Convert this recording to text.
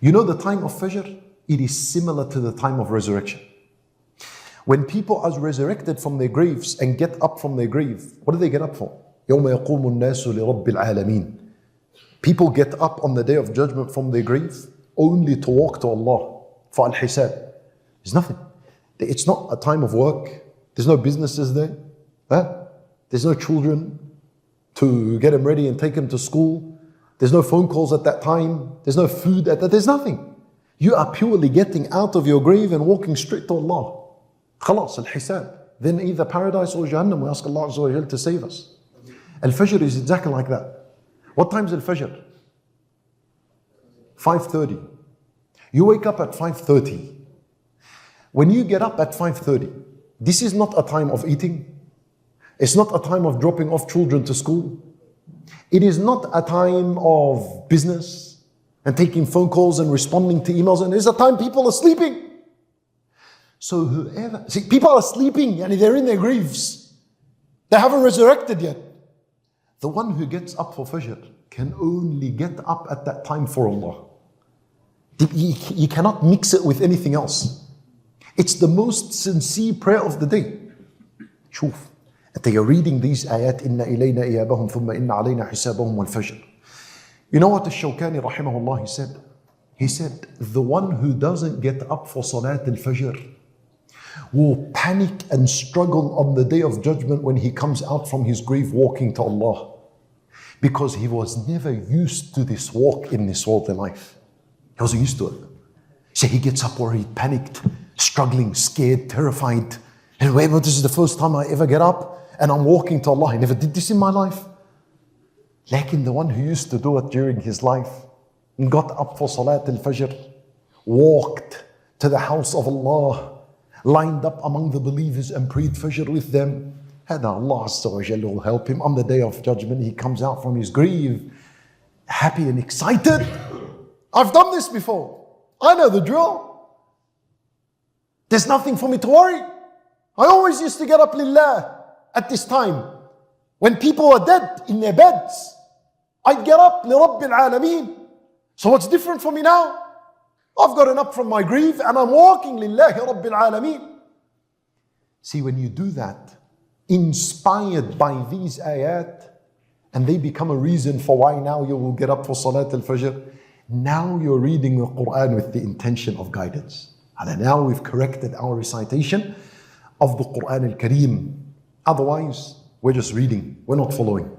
You know the time of Fajr? It is similar to the time of resurrection. When people are resurrected from their graves and get up from their grave, what do they get up for? يَوْمَ يَقُومُ النَّاسُ لِرَبِّ الْعَالَمِينَ. People get up on the day of judgment from their grave only to walk to Allah for al-hisab. There's nothing. It's not a time of work. There's no businesses there. There's no children to get them ready and take them to school. There's no phone calls at that time. There's no food at that. There's nothing. You are purely getting out of your grave and walking straight to Allah. Khalas, al-hisab. Then either paradise or Jahannam. We ask Allah Azza wa Jal to save us. Al-Fajr is exactly like that. What time is Al-Fajr? 5:30. You wake up at 5:30. When you get up at 5:30, this is not a time of eating. It's not a time of dropping off children to school. It is not a time of business and taking phone calls and responding to emails. And it's a time people are sleeping. So whoever, see, people are sleeping and they're in their graves. They haven't resurrected yet. The one who gets up for Fajr can only get up at that time for Allah. You cannot mix it with anything else. It's the most sincere prayer of the day. شوف, and they are reading these ayat, إِنَّ إِلَيْنَا إِيَابَهُمْ ثُمَّ إِنَّ عَلَيْنَا حِسَابَهُمْ وَالْفَجْرِ. You know what Al-Shawkani rahimahullah, he said? He said, the one who doesn't get up for Salat al-Fajr will panic and struggle on the day of judgment when he comes out from his grave walking to Allah. Because he was never used to this walk in this world in life. He wasn't used to it. So he gets up worried, panicked, struggling, scared, terrified. And wait, this is the first time I ever get up and I'm walking to Allah. I never did this in my life. Like the one who used to do it during his life and got up for Salat al-Fajr, walked to the house of Allah, lined up among the believers and prayed Fajr with them. And Allah Azza wa Jalla will help him on the day of judgment. He comes out from his grave happy and excited. I've done this before. I know the drill. There's nothing for me to worry. I always used to get up lillah at this time. When people were dead in their beds, I'd get up li Rabbil Alameen. So what's different for me now? I've gotten up from my grave and I'm walking lillahi Rabbil Alameen. See, when you do that, inspired by these ayat, and they become a reason for why now you will get up for Salat al-Fajr. Now you're reading the Quran with the intention of guidance. And now we've corrected our recitation of the Quran al-Kareem. Otherwise, we're just reading, we're not following.